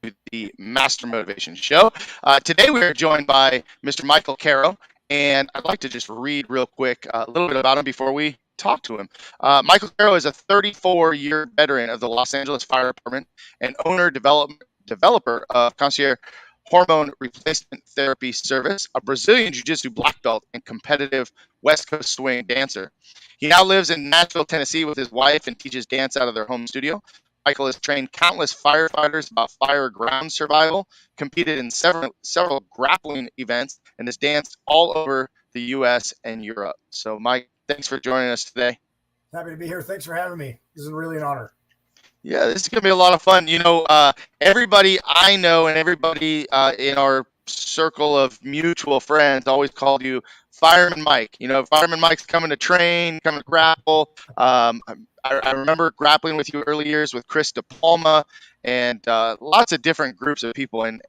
the Master Motivation Show. Today we are joined by Mr. Michael Caro, and I'd like to just read real quick a little bit about him before we talk to him. Michael Caro is a 34-year veteran of the Los Angeles Fire Department and developer of Concierge Hormone Replacement Therapy Service, a Brazilian Jiu-Jitsu Black Belt, and competitive West Coast swing dancer. He now lives in Nashville, Tennessee with his wife and teaches dance out of their home studio. Michael has trained countless firefighters about fire ground survival, competed in several grappling events, and has danced all over the U.S. and Europe. So, Mike, thanks for joining us today. Happy to be here. Thanks for having me. This is really an honor. Yeah, this is going to be a lot of fun. Everybody I know and everybody in our circle of mutual friends always called you Fireman Mike. Fireman Mike's coming to train, coming to grapple. I remember grappling with you early years with Chris DePalma and lots of different groups of people. And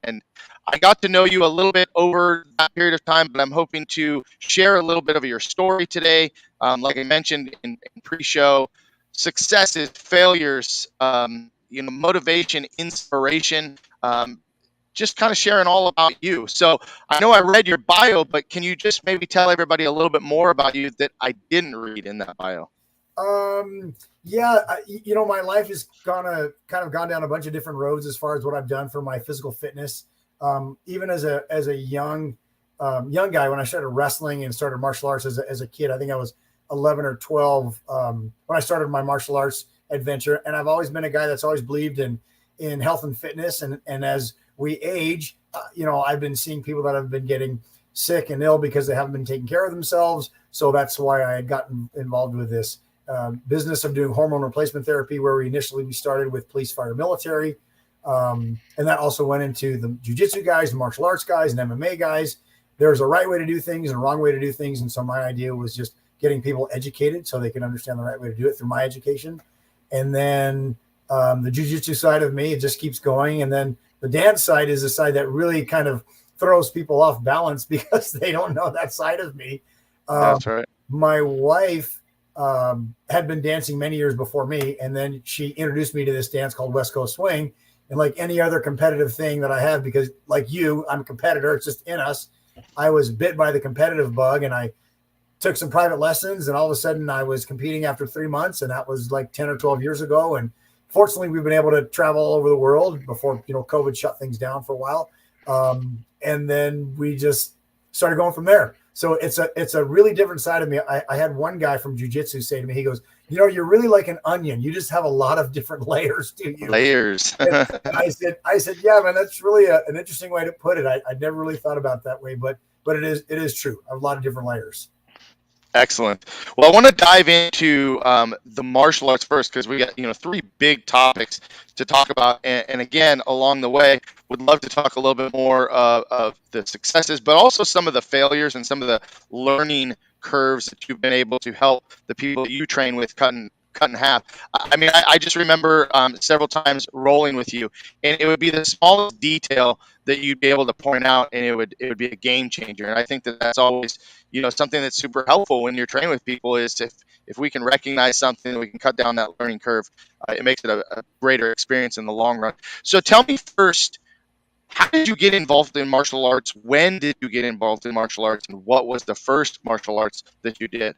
I got to know you a little bit over that period of time, but I'm hoping to share a little bit of your story today. Like I mentioned in pre-show, successes, failures, motivation, inspiration, just kind of sharing all about you. So I know I read your bio, but can you just maybe tell everybody a little bit more about you that I didn't read in that bio? My life has kind of gone down a bunch of different roads as far as what I've done for my physical fitness. Even as a young guy, when I started wrestling and started martial arts as a kid, I think I was 11 or 12 when I started my martial arts adventure. And I've always been a guy that's always believed in health and fitness. And as we age, I've been seeing people that have been getting sick and ill because they haven't been taking care of themselves. So that's why I had gotten involved with this business of doing hormone replacement therapy, where we started with police, fire, military. And that also went into the jiu-jitsu guys, the martial arts guys, and MMA guys. There's a right way to do things and a wrong way to do things. And so my idea was just getting people educated so they can understand the right way to do it through my education. And then the jiu-jitsu side of me, it just keeps going. And then the dance side is the side that really kind of throws people off balance because they don't know that side of me. That's right. My wife had been dancing many years before me, and then she introduced me to this dance called West Coast Swing. And like any other competitive thing that I have, because like you, I'm a competitor, it's just in us. I was bit by the competitive bug, and I took some private lessons, and all of a sudden I was competing after 3 months, and that was like 10 or 12 years ago. And fortunately, we've been able to travel all over the world before, COVID shut things down for a while. And then we just started going from there. So it's a really different side of me. I had one guy from jiu-jitsu say to me, he goes, you're really like an onion. You just have a lot of different layers to you. Layers. And I said, yeah, man, that's really an interesting way to put it. I'd never really thought about it that way, but it is true. I have a lot of different layers. Excellent. Well, I want to dive into the martial arts first, because we got three big topics to talk about, and again, along the way, would love to talk a little bit more of the successes, but also some of the failures and some of the learning curves that you've been able to help the people that you train with cut in half. I mean, I just remember several times rolling with you, and it would be the smallest detail that you'd be able to point out, and it would be a game changer. And I think that's always something that's super helpful when you're training with people, is if we can recognize something, we can cut down that learning curve. It makes it a greater experience in the long run. So tell me first, how did you get involved in martial arts? When did you get involved in martial arts, and what was the first martial arts that you did?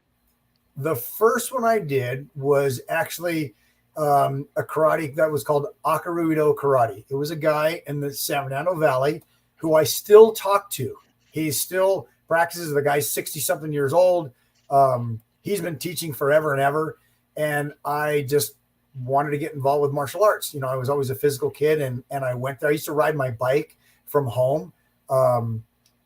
The first one I did was actually a karate that was called Akarudo Karate. It was a guy in the San Fernando Valley who I still talk to. He still practices. The guy's 60-something years old. He's been teaching forever and ever. And I just wanted to get involved with martial arts. I was always a physical kid, and I went there. I used to ride my bike from home.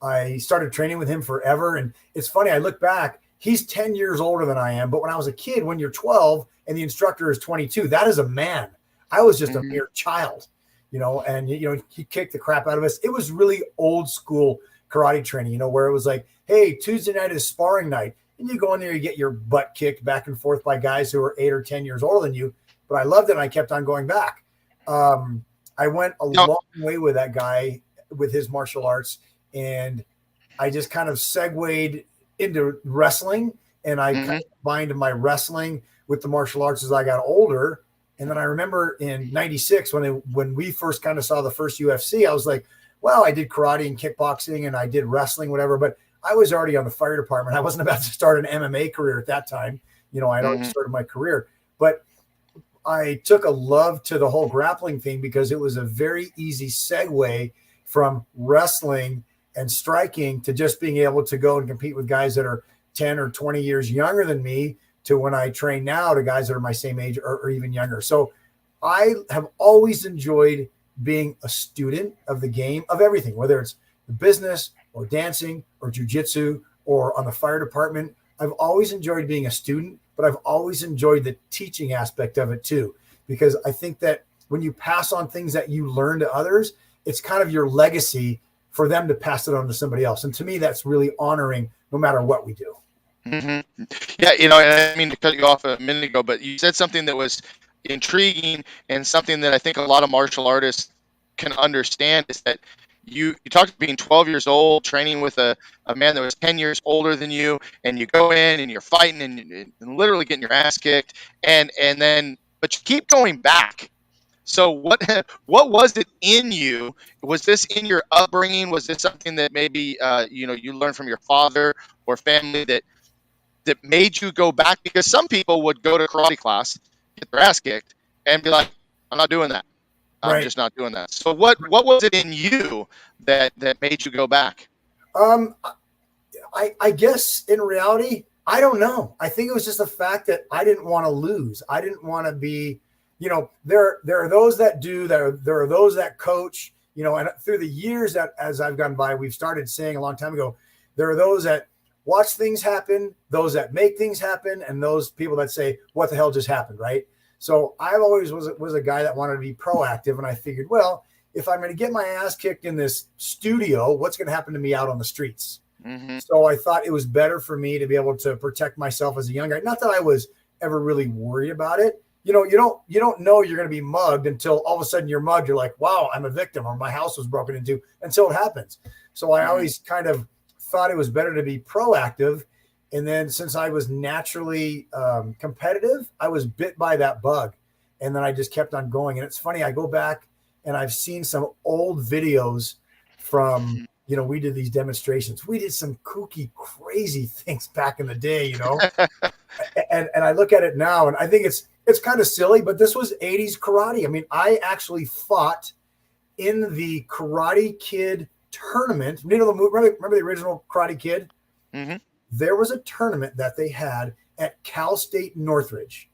I started training with him forever. And it's funny, I look back, he's 10 years older than I am. But when I was a kid, when you're 12 and the instructor is 22, that is a man. I was just a mere child, and, he kicked the crap out of us. It was really old school karate training, where it was like, hey, Tuesday night is sparring night. And you go in there, you get your butt kicked back and forth by guys who are 8 or 10 years older than you. But I loved it, and I kept on going back. I went a long way with that guy, with his martial arts, and I just kind of segued into wrestling, and I kind of combined my wrestling with the martial arts as I got older. And then I remember in '96 when we first kind of saw the first UFC, I was like, well, I did karate and kickboxing and I did wrestling, whatever, but I was already on the fire department. I wasn't about to start an MMA career at that time. You know, I'd already started my career, but I took a love to the whole grappling thing because it was a very easy segue from wrestling and striking to just being able to go and compete with guys that are 10 or 20 years younger than me, to when I train now to guys that are my same age or even younger. So I have always enjoyed being a student of the game, of everything, whether it's the business or dancing or jujitsu or on the fire department. I've always enjoyed being a student, but I've always enjoyed the teaching aspect of it too, because I think that when you pass on things that you learn to others, it's kind of your legacy for them to pass it on to somebody else. And to me, that's really honoring no matter what we do. Mm-hmm. Yeah, you know, and I didn't mean to cut you off a minute ago, but you said something that was intriguing and something that I think a lot of martial artists can understand is that you talked about being 12 years old, training with a man that was 10 years older than you, and you go in and you're fighting and literally getting your ass kicked, and then but you keep going back. So what was it in you? Was this in your upbringing? Was this something that maybe you know, you learned from your father or family that made you go back? Because some people would go to karate class, get their ass kicked, and be like, I'm not doing that. I'm just not doing that. So what was it in you that made you go back? I guess in reality, I don't know. I think it was just the fact that I didn't want to lose. I didn't want to be, you know, there are those that do, there are those that coach, you know, and through the years that as I've gone by, we've started saying a long time ago, there are those that watch things happen, those that make things happen, and those people that say, what the hell just happened, right? So I always was a guy that wanted to be proactive, and I figured, well, if I'm going to get my ass kicked in this studio, what's going to happen to me out on the streets? Mm-hmm. So I thought it was better for me to be able to protect myself as a young guy. Not that I was ever really worried about it. You know, you don't know you're going to be mugged until all of a sudden you're mugged. You're like, wow, I'm a victim, or my house was broken into, until it happens. So I always kind of thought it was better to be proactive. And then since I was naturally competitive, I was bit by that bug. And then I just kept on going. And it's funny, I go back and I've seen some old videos from, you know, we did these demonstrations. We did some kooky, crazy things back in the day, you know, and I look at it now and I think it's kind of silly, but this was 80s karate. I mean, I actually fought in the Karate Kid tournament. You know, remember the original Karate Kid? Mm-hmm. There was a tournament that they had at Cal State Northridge.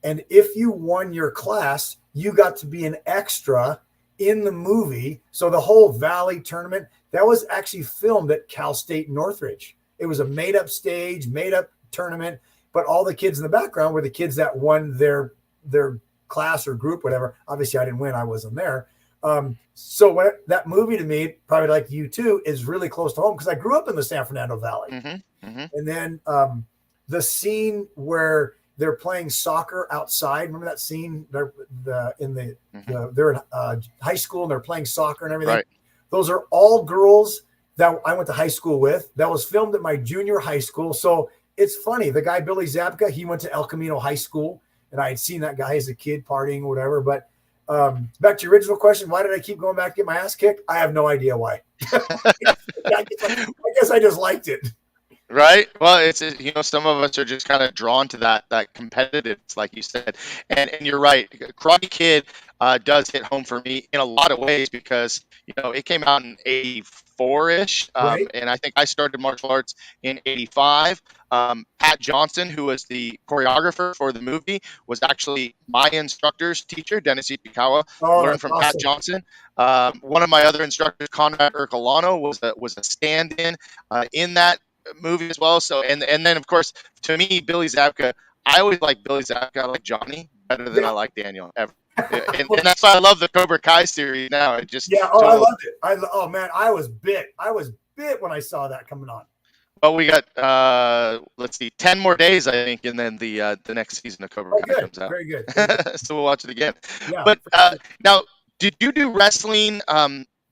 And if you won your class, you got to be an extra in the movie. So the whole Valley tournament, that was actually filmed at Cal State Northridge. It was a made-up stage, made-up tournament, but all the kids in the background were the kids that won their class or group, whatever. Obviously, I didn't win. I wasn't there. So when that movie to me, probably like you too, is really close to home because I grew up in the San Fernando Valley. Mm-hmm, mm-hmm. And then the scene where they're playing soccer outside. Remember that scene? They're in high school and they're playing soccer and everything. Right. Those are all girls that I went to high school with. That was filmed at my junior high school. So it's funny. The guy Billy Zabka, he went to El Camino High School, and I had seen that guy as a kid partying or whatever. But back to your original question, why did I keep going back to get my ass kicked? I have no idea why. I guess I just liked it. Right. Well, it's, you know, some of us are just kind of drawn to that competitiveness, like you said, and you're right. Karate Kid does hit home for me in a lot of ways because, you know, it came out in '84-ish, right. And I think I started martial arts in '85. Pat Johnson, who was the choreographer for the movie, was actually my instructor's teacher. Dennis Ichikawa learned from awesome. Pat Johnson. One of my other instructors, Conrad Ercolano, was a stand-in in that movie as well. So and then of course, to me, Billy Zabka, I always like Billy Zabka. I like Johnny better than I like Daniel ever. And that's why I love the Cobra Kai series now. It just I loved it. I was bit when I saw that coming on. Well, we got let's see, 10 more days, I think, and then the next season of Cobra Kai comes out. Very good. So we'll watch it again. Yeah, but now, did you do wrestling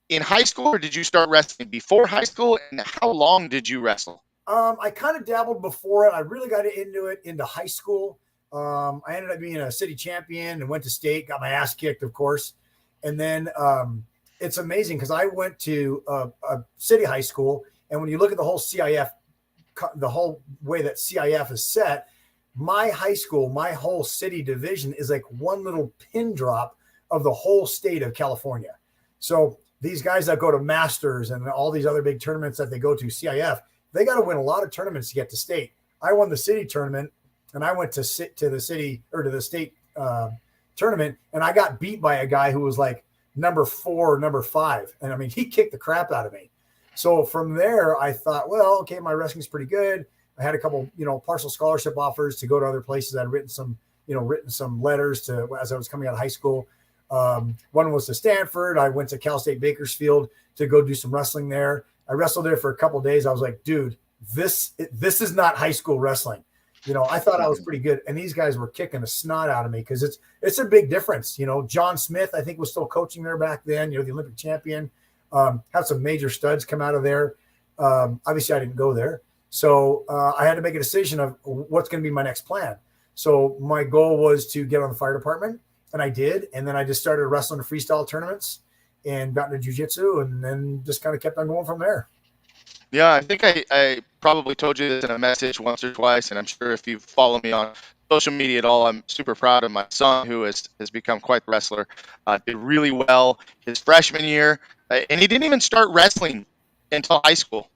in high school, or did you start wrestling before high school? And how long did you wrestle? I kind of dabbled before it. I really got into high school. I ended up being a city champion and went to state, got my ass kicked, of course. And then it's amazing because I went to a city high school. And when you look at the whole CIF, the whole way that CIF is set, my high school, my whole city division is like one little pin drop of the whole state of California. So these guys that go to Masters and all these other big tournaments that they go to CIF, they got to win a lot of tournaments to get to state. I won the city tournament and I went to the city or to the state tournament, and I got beat by a guy who was like number 4 or number 5. And I mean, he kicked the crap out of me. So from there, I thought, well, okay, my wrestling's pretty good. I had a couple, partial scholarship offers to go to other places. I'd written some letters to as I was coming out of high school. One was to Stanford. I went to Cal State Bakersfield to go do some wrestling there. I wrestled there for a couple of days. I was like, dude, this is not high school wrestling. I thought I was pretty good, and these guys were kicking the snot out of me because it's a big difference. John Smith, I think, was still coaching there back then. The Olympic champion. Had some major studs come out of there. Obviously, I didn't go there. So I had to make a decision of what's going to be my next plan. So my goal was to get on the fire department, and I did. And then I just started wrestling in freestyle tournaments and got into jiu-jitsu, and then just kind of kept on going from there. Yeah, I think I probably told you this in a message once or twice, and I'm sure if you follow me on social media at all, I'm super proud of my son who has become quite the wrestler. Did really well his freshman year, and he didn't even start wrestling until high school.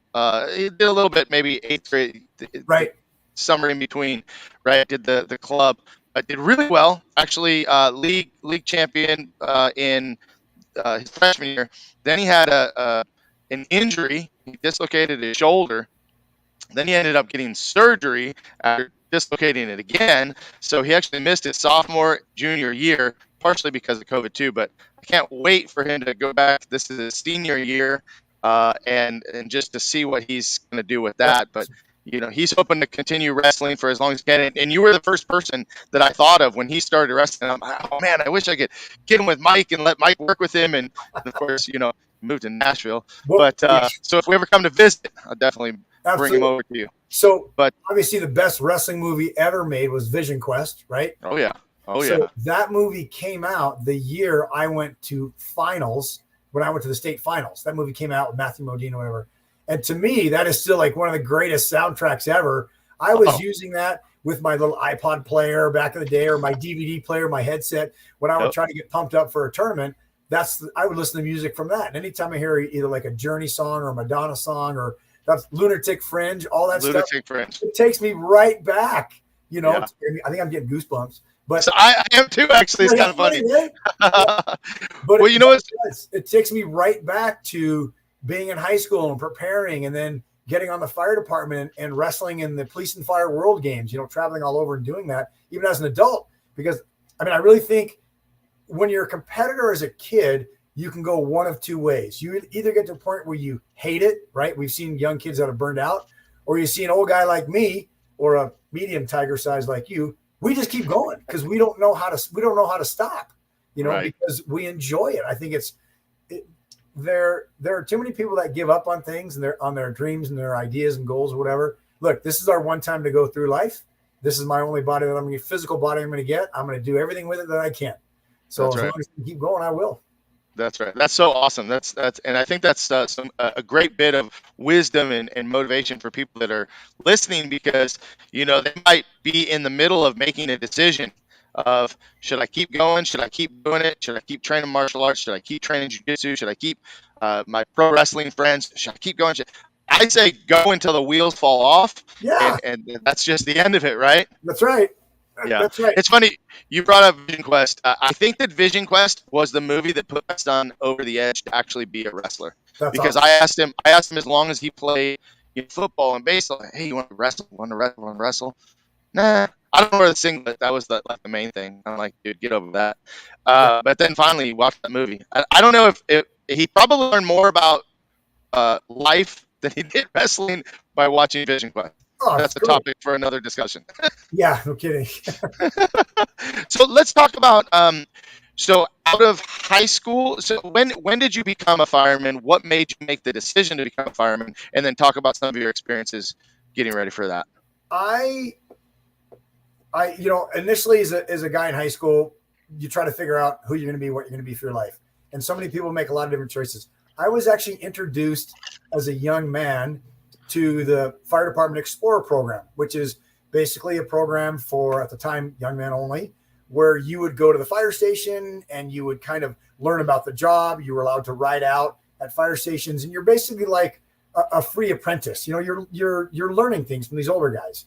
He did a little bit, maybe 8th grade, right? Summer in between, right? Did the club, did really well. Actually, league champion in his freshman year. Then he had an injury. He dislocated his shoulder. Then he ended up getting surgery after dislocating it again. So he actually missed his sophomore, junior year, partially because of COVID too. But I can't wait for him to go back. This is his senior year. And just to see what he's going to do with that. But, he's hoping to continue wrestling for as long as he can. And you were the first person that I thought of when he started wrestling. I'm like, oh, man, I wish I could get him with Mike and let Mike work with him. And, of course, moved to Nashville. But so if we ever come to visit, I'll definitely bring him over to you. So, but obviously the best wrestling movie ever made was Vision Quest, right? Oh, yeah. So that movie came out the year I went to finals. When I went to the state finals, that movie came out with Matthew Modine or whatever. And to me, that is still like one of the greatest soundtracks ever. I was using that with my little iPod player back in the day, or my DVD player, my headset, when I would try to get pumped up for a tournament. I would listen to music from that. And anytime I hear either like a Journey song or a Madonna song, or that's Lunatic Fringe, all that stuff, it takes me right back. I think I'm getting goosebumps. But so I am too, actually. It's kind of funny. Right? But well, it takes me right back to being in high school and preparing, and then getting on the fire department and wrestling in the police and fire world games, traveling all over and doing that, even as an adult. Because, I really think when you're a competitor as a kid, you can go one of two ways. You either get to a point where you hate it, right? We've seen young kids that are burned out, or you see an old guy like me or a medium tiger size like you. We just keep going because we don't know how to stop, right. Because we enjoy it. I think there are too many people that give up on things and on their dreams and their ideas and goals or whatever. Look, this is our one time to go through life. This is my only body that physical body I'm going to get. I'm going to do everything with it that I can. So as long as we keep going, I will. That's right. That's so awesome. That's and I think that's a great bit of wisdom and motivation for people that are listening, because they might be in the middle of making a decision of, should I keep going? Should I keep doing it? Should I keep training martial arts? Should I keep training jiu-jitsu? Should I keep my pro wrestling friends? Should I keep going? I say go until the wheels fall off. Yeah. And that's just the end of it, right? That's right. Yeah, that's right. It's funny you brought up Vision Quest. I think that Vision Quest was the movie that put my son over the edge to actually be a wrestler. Because awesome. I asked him as long as he played football and baseball, hey, you want to wrestle? Want to wrestle? Nah, I don't wear the singlet. That was the main thing. I'm like, dude, get over that. But then finally, he watched that movie. I don't know if he probably learned more about life than he did wrestling by watching Vision Quest. Oh, that's a topic for another discussion. Yeah, no kidding. So let's talk about so out of high school. So when did you become a fireman? What made you make the decision to become a fireman? And then talk about some of your experiences getting ready for that. Initially as a guy in high school, you try to figure out who you're going to be, what you're going to be for your life. And so many people make a lot of different choices. I was actually introduced as a young man to the Fire Department Explorer program, which is basically a program for, at the time, young men only, where you would go to the fire station and you would kind of learn about the job. You were allowed to ride out at fire stations, and you're basically like a free apprentice. You're learning things from these older guys.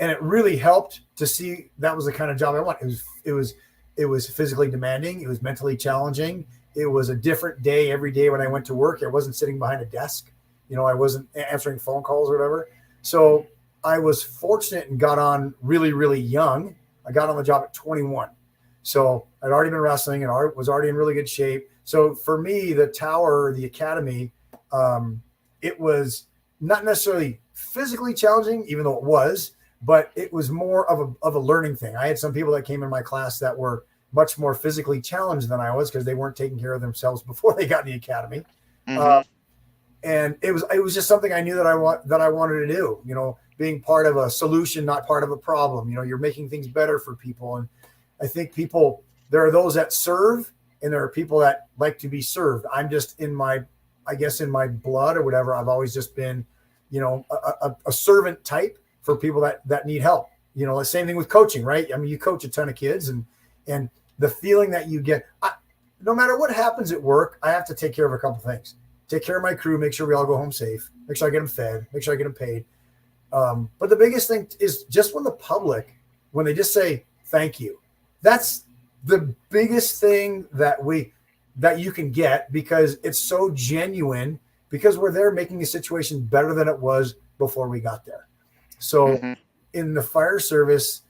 And it really helped to see that was the kind of job I want. It was physically demanding. It was mentally challenging. It was a different day every day when I went to work. I wasn't sitting behind a desk. I wasn't answering phone calls or whatever. So I was fortunate and got on really, really young. I got on the job at 21. So I'd already been wrestling and was already in really good shape. So for me, the tower, the academy, it was not necessarily physically challenging, even though it was, but it was more of a learning thing. I had some people that came in my class that were much more physically challenged than I was because they weren't taking care of themselves before they got in the academy. And it was just something I knew that I wanted to do, being part of a solution, not part of a problem. You're making things better for people. And I think there are those that serve and there are people that like to be served. I'm just in my blood or whatever. I've always just been, a servant type for people that need help. The same thing with coaching, right? I mean, you coach a ton of kids and the feeling that you get, no matter what happens at work, I have to take care of a couple things. Take care of my crew, make sure we all go home safe, make sure I get them fed, make sure I get them paid. But the biggest thing is just when they just say thank you, that's the biggest thing that you can get, because it's so genuine, because we're there making the situation better than it was before we got there. So in the fire service,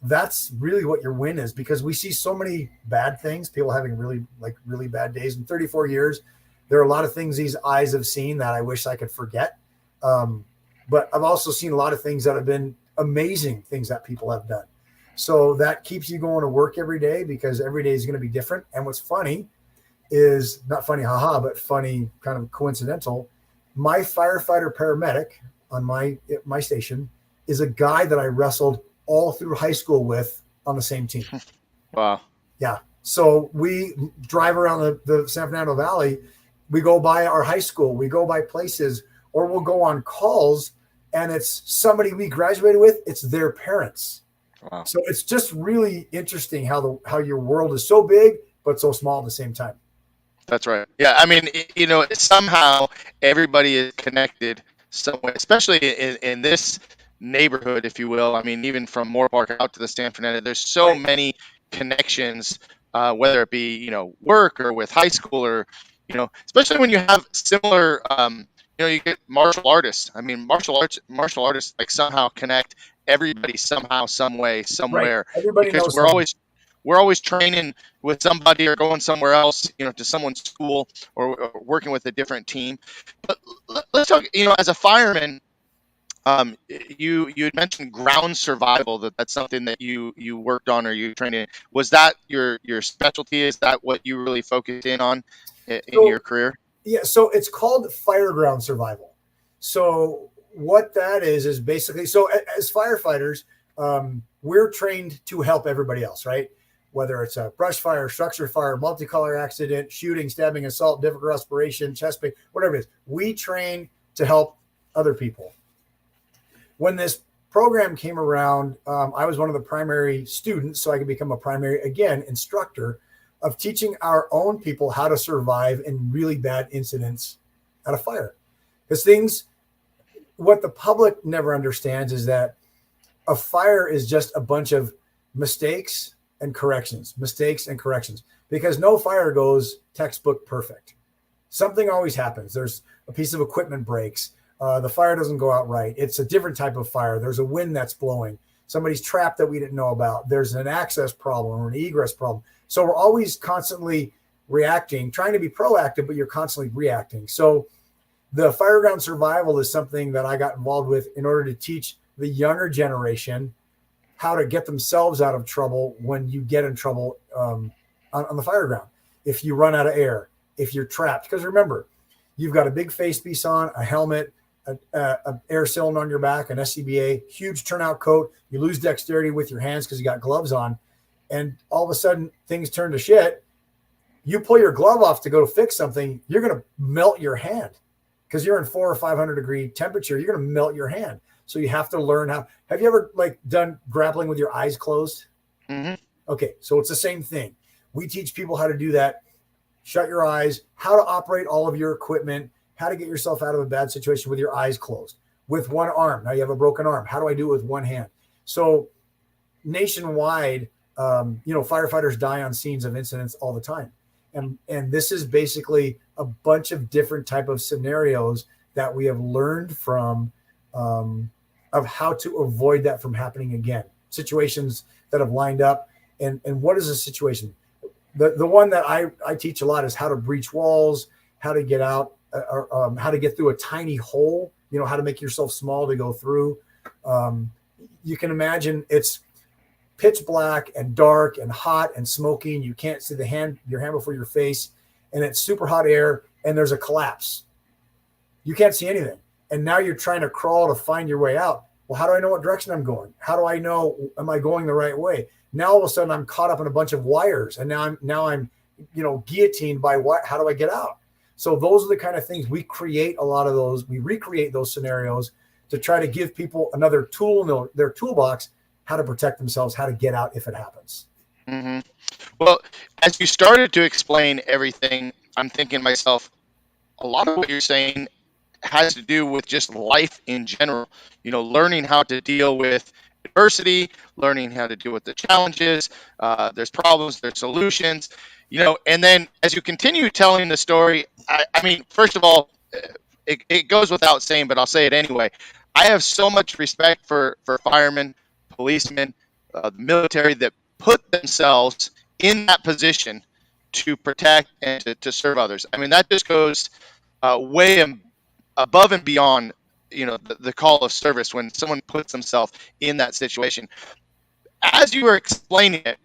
that's really what your win is, because we see so many bad things, people having really bad days. In 34 years, there are a lot of things these eyes have seen that I wish I could forget. But I've also seen a lot of things that have been amazing things that people have done. So that keeps you going to work every day, because every day is going to be different. And what's funny is, not funny, haha, but funny, kind of coincidental. My firefighter paramedic on my station is a guy that I wrestled all through high school with on the same team. Wow. Yeah. So we drive around the San Fernando Valley. We go by our high school, we go by places, or we'll go on calls and it's somebody we graduated with. It's their parents. Wow. So it's just really interesting how your world is so big, but so small at the same time. That's right. Yeah. I mean, somehow everybody is connected somewhere, especially in this neighborhood, if you will. I mean, even from Moore Park out to the San Fernando, there's so many connections, whether it be, work or with high school, or, especially when you have similar, you get martial artists. I mean, martial artists like somehow connect everybody somehow, some way, somewhere. Right. Everybody because knows we're always training with somebody or going somewhere else, to someone's school, or working with a different team. But let's talk, as a fireman, you had mentioned ground survival, that's something that you worked on or you trained in. Was that your specialty? Is that what you really focused in on in your career? Yeah. So it's called fire ground survival. So what that is basically, so as firefighters, we're trained to help everybody else, right? Whether it's a brush fire, structure fire, multicolor accident, shooting, stabbing, assault, difficult respiration, chest pain, whatever it is, we train to help other people. When this program came around, I was one of the primary students, so I could become a primary, again, instructor of teaching our own people how to survive in really bad incidents at a fire. Because what the public never understands is that a fire is just a bunch of mistakes and corrections, because no fire goes textbook perfect. Something always happens. There's a piece of equipment breaks. The fire doesn't go out right. It's a different type of fire. There's a wind that's blowing. Somebody's trapped that we didn't know about. There's an access problem or an egress problem. So we're always constantly reacting, trying to be proactive, but you're constantly reacting. So the fire ground survival is something that I got involved with in order to teach the younger generation how to get themselves out of trouble when you get in trouble on the fire ground. If you run out of air, if you're trapped, because remember, you've got a big face piece on, a helmet, a air cylinder on your back, an SCBA, huge turnout coat. You lose dexterity with your hands because you got gloves on, and all of a sudden things turn to shit. You pull your glove off to go to fix something, you're going to melt your hand because you're in 400 or 500 degree temperature. You're going to melt your hand. So you have to learn how. Have you ever like done grappling with your eyes closed? Mm-hmm. Okay, so it's the same thing. We teach people how to do that. Shut your eyes, how to operate all of your equipment, how to get yourself out of a bad situation with your eyes closed, with one arm. Now you have a broken arm. How do I do it with one hand? So nationwide, firefighters die on scenes of incidents all the time. And this is basically a bunch of different type of scenarios that we have learned from of how to avoid that from happening again. Situations that have lined up. And what is a situation? The one that I teach a lot is how to breach walls, how to get out, how to get through a tiny hole, how to make yourself small to go through. You can imagine it's pitch black and dark and hot and smoky, and you can't see your hand before your face, and it's super hot air, and there's a collapse. You can't see anything. And now you're trying to crawl to find your way out. Well, how do I know what direction I'm going? How do I know, am I going the right way? Now all of a sudden I'm caught up in a bunch of wires, and now I'm guillotined by what? How do I get out? So those are the kind of things we create. A lot of those, we recreate those scenarios to try to give people another tool in their toolbox, how to protect themselves, how to get out if it happens. Mm-hmm. Well, as you started to explain everything, I'm thinking to myself, a lot of what you're saying has to do with just life in general, learning how to deal with adversity, learning how to deal with the challenges. There's problems, there's solutions, and then as you continue telling the story, I mean, first of all, it goes without saying, but I'll say it anyway. I have so much respect for firemen, policemen, the military that put themselves in that position to protect and to serve others. I mean, that just goes way above and beyond, the call of service when someone puts themselves in that situation. As you were explaining it,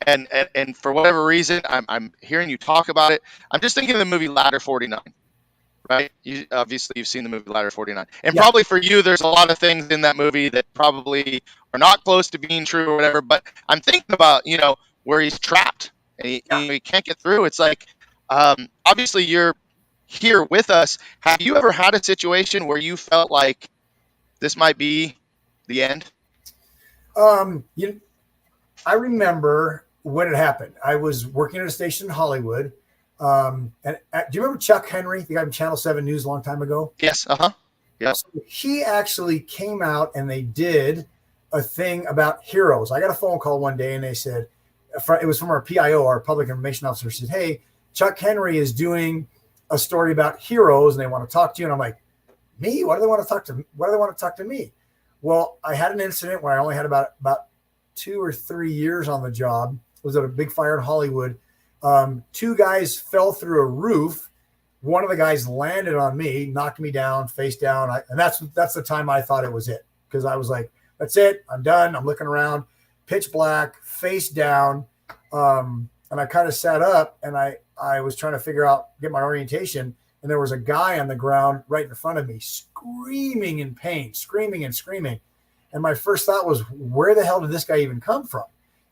and for whatever reason, I'm hearing you talk about it. I'm just thinking of the movie Ladder 49. Right? Obviously, you've seen the movie Ladder 49. And probably for you, there's a lot of things in that movie that probably are not close to being true or whatever. But I'm thinking about, where he's trapped and he can't get through. It's like, obviously, you're here with us. Have you ever had a situation where you felt like this might be the end? I remember when it happened. I was working at a station in Hollywood. Do you remember Chuck Henry, the guy from Channel 7 News a long time ago? Yes. Yeah. So he actually came out and they did a thing about heroes. I got a phone call one day and they said, it was from our PIO, our public information officer, said, "Hey, Chuck Henry is doing a story about heroes and they want to talk to you." And I'm like, "Me? Why do they want to talk to me?" Well, I had an incident where I only had about 2 or 3 years on the job. It was at a big fire in Hollywood. 2 guys fell through a roof. One of the guys landed on me, knocked me down, face down. And that's the time I thought it was it. Because I was like, that's it. I'm done. I'm looking around, pitch black, face down. And I kind of sat up and I was trying to get my orientation. And there was a guy on the ground right in front of me, screaming in pain, screaming and screaming. And my first thought was, where the hell did this guy even come from?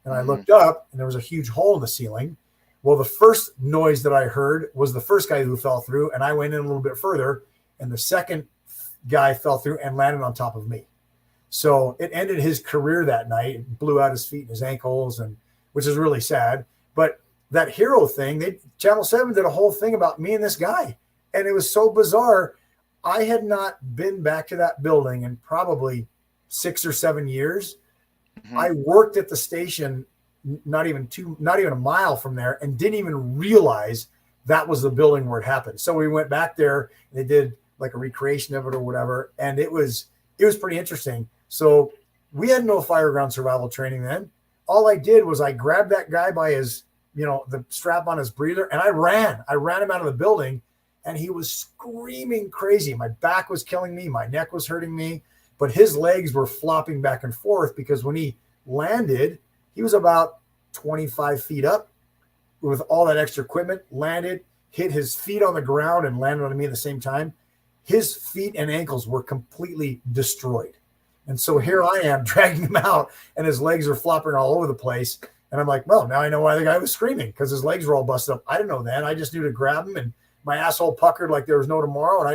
And I looked up and there was a huge hole in the ceiling. Well, the first noise that I heard was the first guy who fell through, and I went in a little bit further, and the second guy fell through and landed on top of me. So it ended his career that night. It blew out his feet and his ankles, which is really sad. But that hero thing, Channel 7 did a whole thing about me and this guy, and it was so bizarre. I had not been back to that building in probably 6 or 7 years. Mm-hmm. I worked at the station not even a mile from there and didn't even realize that was the building where it happened. So we went back there and they did like a recreation of it or whatever. And it was pretty interesting. So we had no fireground survival training then. All I did was I grabbed that guy by his, the strap on his breather, and I ran him out of the building, and he was screaming crazy. My back was killing me. My neck was hurting me, but his legs were flopping back and forth because when he landed, he was about 25 feet up with all that extra equipment, landed, hit his feet on the ground and landed on me at the same time. his feet and ankles were completely destroyed. And so here I am dragging him out, and his legs are flopping all over the place. And I'm like, well, now I know why the guy was screaming, because his legs were all busted up. I didn't know that. I just knew to grab him, and my asshole puckered like there was no tomorrow. And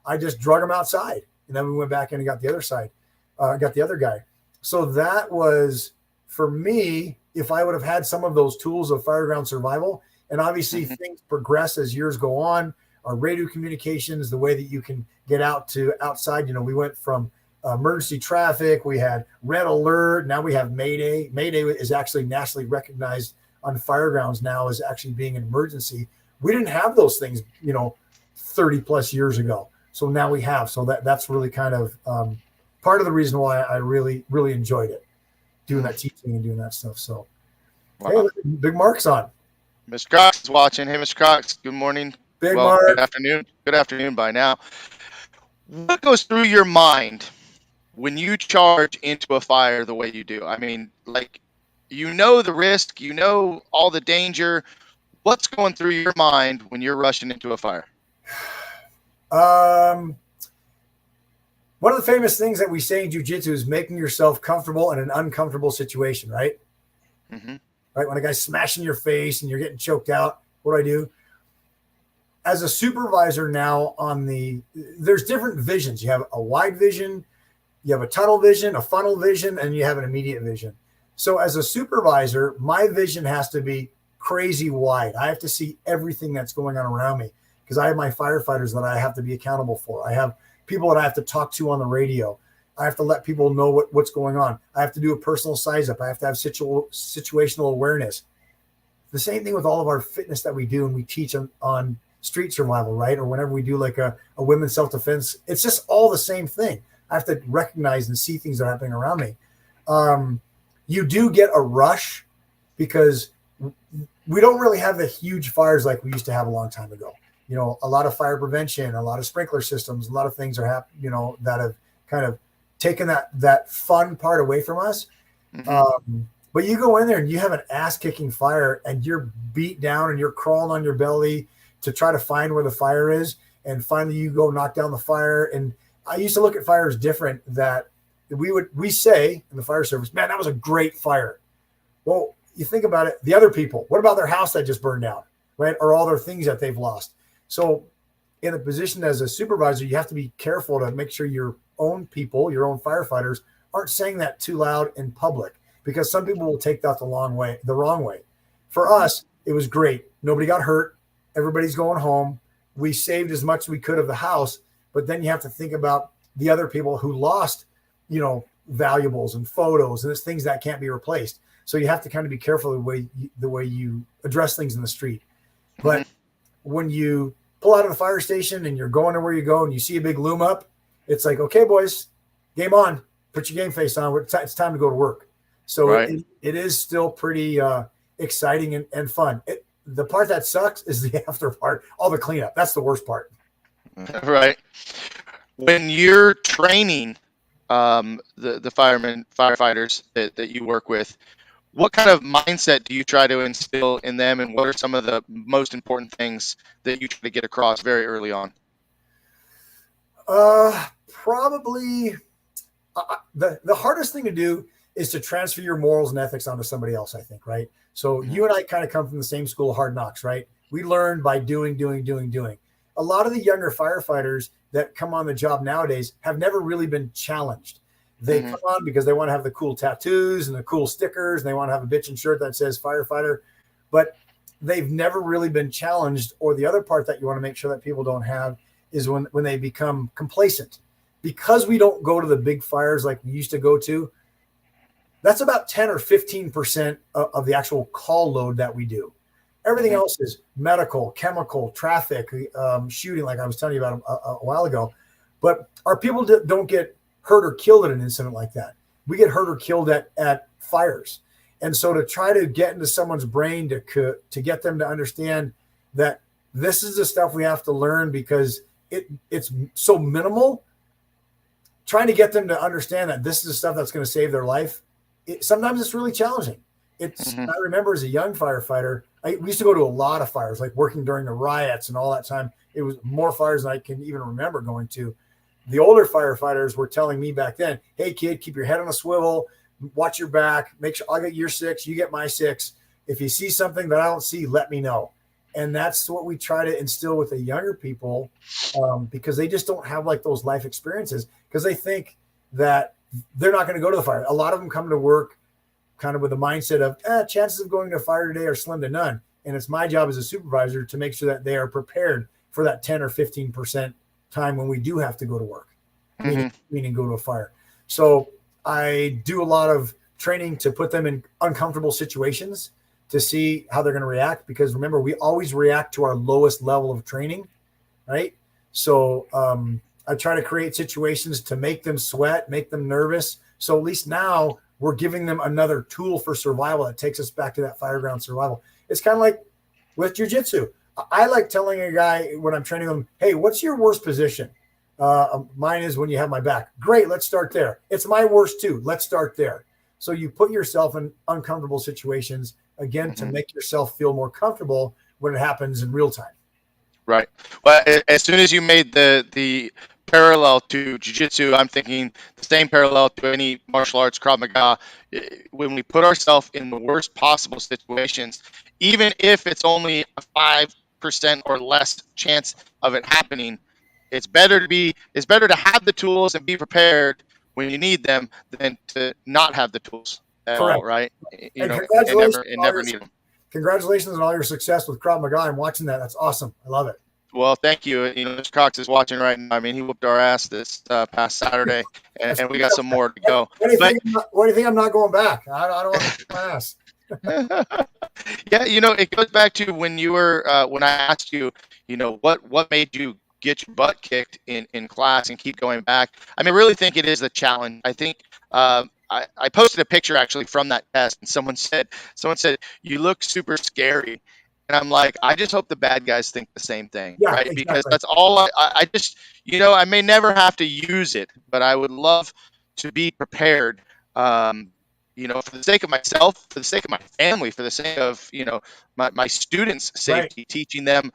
I just drug him outside. And then we went back in and got the other side, got the other guy. So that was, for me, if I would have had some of those tools of fireground survival, and obviously things progress as years go on, our radio communications, the way that you can get out to outside, we went from emergency traffic, we had red alert, now we have Mayday. Mayday is actually nationally recognized on firegrounds now as actually being an emergency. We didn't have those things, 30 plus years ago. So now we have. So that's really kind of part of the reason why I really, really enjoyed it, doing that teaching and doing that stuff. So, wow. Hey, Big Mark's on. Mr. Cox is watching. Hey, Mr. Cox, good morning. Big Mark. Good afternoon. Good afternoon by now. What goes through your mind when you charge into a fire the way you do? I mean, like, the risk, all the danger. What's going through your mind when you're rushing into a fire? One of the famous things that we say in jiu-jitsu is making yourself comfortable in an uncomfortable situation, right? Mm-hmm. Right? When a guy's smashing your face and you're getting choked out, what do I do? As a supervisor now there's different visions. You have a wide vision, you have a tunnel vision, a funnel vision, and you have an immediate vision. So as a supervisor, my vision has to be crazy wide. I have to see everything that's going on around me, because I have my firefighters that I have to be accountable for. I have people that I have to talk to on the radio. I have to let people know what's going on. I have to do a personal size up. I have to have situational awareness. The same thing with all of our fitness that we do and we teach on street survival, right? Or whenever we do like a women's self-defense, it's just all the same thing. I have to recognize and see things that are happening around me. You do get a rush because we don't really have the huge fires like we used to have a long time ago. A lot of fire prevention, a lot of sprinkler systems, a lot of things are happening, that have kind of taken that fun part away from us. Mm-hmm. But you go in there and you have an ass-kicking fire and you're beat down and you're crawling on your belly to try to find where the fire is. And finally you go knock down the fire. And I used to look at fires different, that we say in the fire service, man, that was a great fire. Well, you think about it, the other people, what about their house that just burned down, right? Or all their things that they've lost. So in a position as a supervisor, you have to be careful to make sure your own people, your own firefighters, aren't saying that too loud in public, because some people will take that the wrong way. For us, it was great. Nobody got hurt. Everybody's going home. We saved as much as we could of the house, but then you have to think about the other people who lost, valuables and photos, and there's things that can't be replaced. So you have to kind of be careful the way you address things in the street. But when you pull out of the fire station and you're going to where you go and you see a big loom up, it's like, okay, boys, game on. Put your game face on. It's time to go to work. So right. It is still pretty exciting and fun. The part that sucks is the after part, all the cleanup. That's the worst part. Right. When you're training the firefighters that you work with, what kind of mindset do you try to instill in them, and what are some of the most important things that you try to get across very early on? Probably the hardest thing to do is to transfer your morals and ethics onto somebody else, I think, right? So you and I kind of come from the same school, Hard Knocks, right? We learn by doing. A lot of the younger firefighters that come on the job nowadays have never really been challenged. They come on because they want to have the cool tattoos and the cool stickers, and they want to have a bitchin' shirt that says firefighter, but they've never really been challenged. Or the other part that you want to make sure that people don't have is when they become complacent. Because we don't go to the big fires like we used to go to, that's about 10 or 15% of the actual call load that we do. Everything else is medical, chemical, traffic, shooting, like I was telling you about a while ago. But our people don't get hurt or killed at an incident like that. We get hurt or killed at fires. And so to try to get into someone's brain to get them to understand that this is the stuff we have to learn because it's so minimal, trying to get them to understand that this is the stuff that's going to save their life, sometimes it's really challenging. I remember as a young firefighter, we used to go to a lot of fires, like working during the riots and all that time. it was more fires than I can even remember going to. The older firefighters were telling me back then, hey, kid, keep your head on a swivel, watch your back, make sure I'll get your 6, you get my 6. If you see something that I don't see, let me know. And that's what we try to instill with the younger people, because they just don't have like those life experiences, because they think that they're not going to go to the fire. A lot of them come to work kind of with the mindset of chances of going to a fire today are slim to none. And it's my job as a supervisor to make sure that they are prepared for that 10 or 15% time when we do have to go to work, meaning go to a fire. So I do a lot of training to put them in uncomfortable situations to see how they're going to react, because remember, we always react to our lowest level of training, right? So I try to create situations to make them sweat, make them nervous. So at least now we're giving them another tool for survival that takes us back to that fireground survival. It's kind of like with jiu-jitsu. I like telling a guy when I'm training them, hey, what's your worst position? Mine is when you have my back. Great, let's start there. It's my worst too. Let's start there. So you put yourself in uncomfortable situations, again, to make yourself feel more comfortable when it happens in real time. Right. Well, as soon as you made the parallel to jiu-jitsu, I'm thinking the same parallel to any martial arts, Krav Maga. When we put ourselves in the worst possible situations, even if it's only a 5% or less chance of it happening, it's better to have the tools and be prepared when you need them than to not have the tools at all, right? And never need them. Congratulations on all your success with Krav Maga. I'm watching that. That's awesome. I love it. Well, thank you. Mr. Cox is watching right now. I mean, he whooped our ass this past Saturday, and we got some more to go. What do you think I'm not going back? I don't want to whip my ass. Yeah, it goes back to when you were when I asked you, what made you get your butt kicked in class and keep going back. I mean, I really think it is the challenge. I think I posted a picture actually from that test, and someone said you look super scary. And I'm like, I just hope the bad guys think the same thing, right? Exactly. Because that's all I just, I may never have to use it, but I would love to be prepared, for the sake of myself, for the sake of my family, for the sake of, my students' safety, teaching them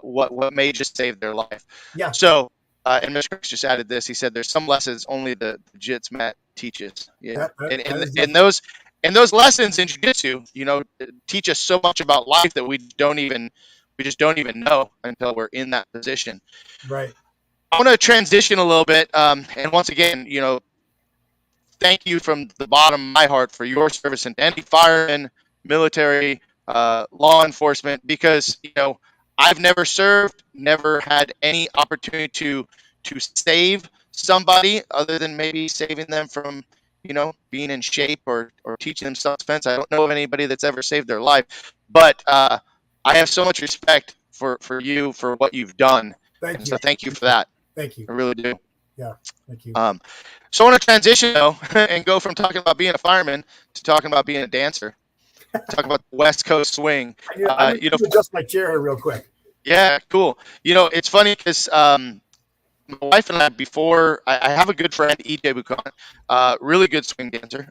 what may just save their life. Yeah. So, and Mr. Crooks just added this. He said there's some lessons only the jits mat teaches. Yeah. And those lessons in jiu-jitsu, teach us so much about life that we just don't even know until we're in that position. Right. I want to transition a little bit. And once again, thank you from the bottom of my heart for your service in any firemen, military, law enforcement, because, I've never served, never had any opportunity to save somebody other than maybe saving them from, being in shape or teaching them self-defense. I don't know of anybody that's ever saved their life, but I have so much respect for you, for what you've done. Thank you. So thank you for that. Thank you. I really do. Yeah, thank you. So I want to transition though and go from talking about being a fireman to talking about being a dancer. Talk about the West Coast swing. I'm going to adjust my chair here real quick. Yeah, cool. It's funny because my wife and I, before I have a good friend, EJ Buchan, really good swing dancer.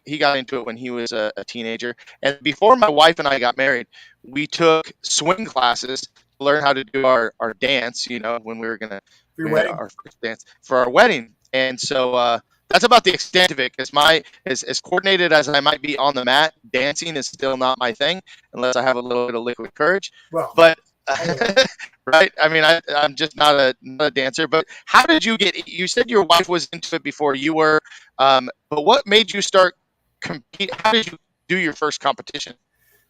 He got into it when he was a teenager, and before my wife and I got married, we took swing classes to learn how to do our dance. When we were gonna our first dance for our wedding, and so that's about the extent of it. Because as coordinated as I might be on the mat, dancing is still not my thing unless I have a little bit of liquid courage. Well, but right? I mean, I'm just not a dancer. But how did you get? You said your wife was into it before you were. But what made you start compete? How did you do your first competition?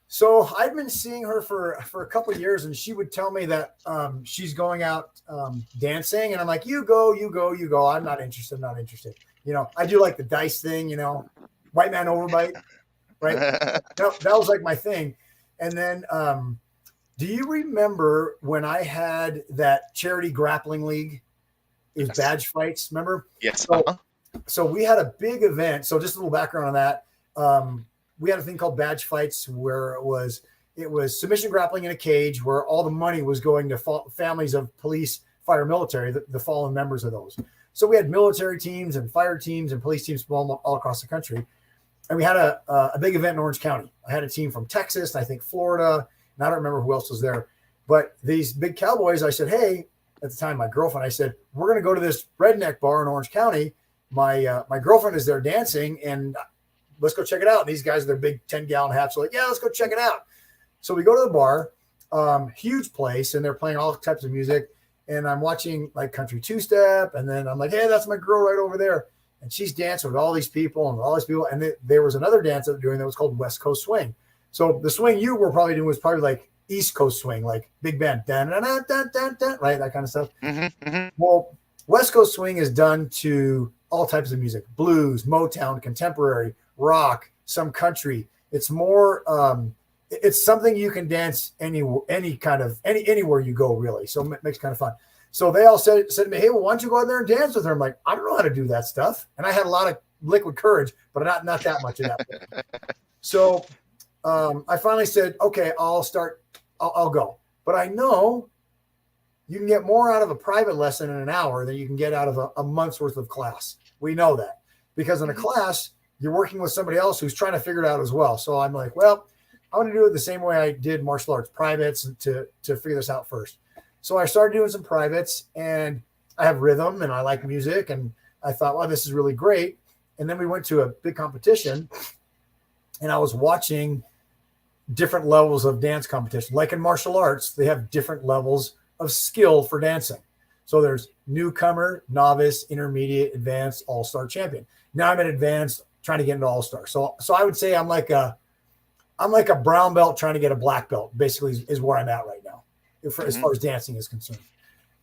So I've been seeing her for a couple of years, and she would tell me that she's going out dancing, and I'm like, you go. I'm not interested. I do like the dice thing, white man overbite, right? that was like my thing. And then, do you remember when I had that charity grappling league? It was badge fights, remember? Yes. So we had a big event. So just a little background on that. We had a thing called badge fights where it was submission grappling in a cage where all the money was going to families of police, fire, military, the fallen members of those. So we had military teams and fire teams and police teams from all across the country. And we had a big event in Orange County. I had a team from Texas, I think Florida, and I don't remember who else was there. But these big cowboys, I said, hey, at the time, my girlfriend, I said, we're going to go to this redneck bar in Orange County. My girlfriend is there dancing, and let's go check it out. And these guys, their big 10-gallon hats, are like, yeah, let's go check it out. So we go to the bar, huge place, and they're playing all types of music. And I'm watching like country two-step, and then I'm like, hey, that's my girl right over there. And she's dancing with all these people. And there was another dance that they're doing that was called West Coast Swing. So the swing you were probably doing was probably like East Coast Swing, like big band, dun, dun, dun, dun, dun, dun, right? That kind of stuff. Mm-hmm, mm-hmm. Well, West Coast Swing is done to all types of music: blues, Motown, contemporary, rock, some country. It's more, it's something you can dance anywhere you go, really. So it makes it kind of fun. So they all said to me, hey, well, why don't you go out there and dance with her? I'm like, I don't know how to do that stuff. And I had a lot of liquid courage, but not that much of that. So I finally said, okay, I'll go. But I know you can get more out of a private lesson in an hour than you can get out of a month's worth of class. We know that because in a class, you're working with somebody else who's trying to figure it out as well. So I'm like, well, I want to do it the same way I did martial arts, privates, to figure this out first. So I started doing some privates, and I have rhythm and I like music. And I thought, wow, this is really great. And then we went to a big competition, and I was watching different levels of dance competition. Like in martial arts, they have different levels of skill for dancing. So there's newcomer, novice, intermediate, advanced, all-star, champion. Now I'm at advanced, trying to get into all-star. So I would say I'm like a brown belt trying to get a black belt, basically is where I'm at right now, as far as dancing is concerned.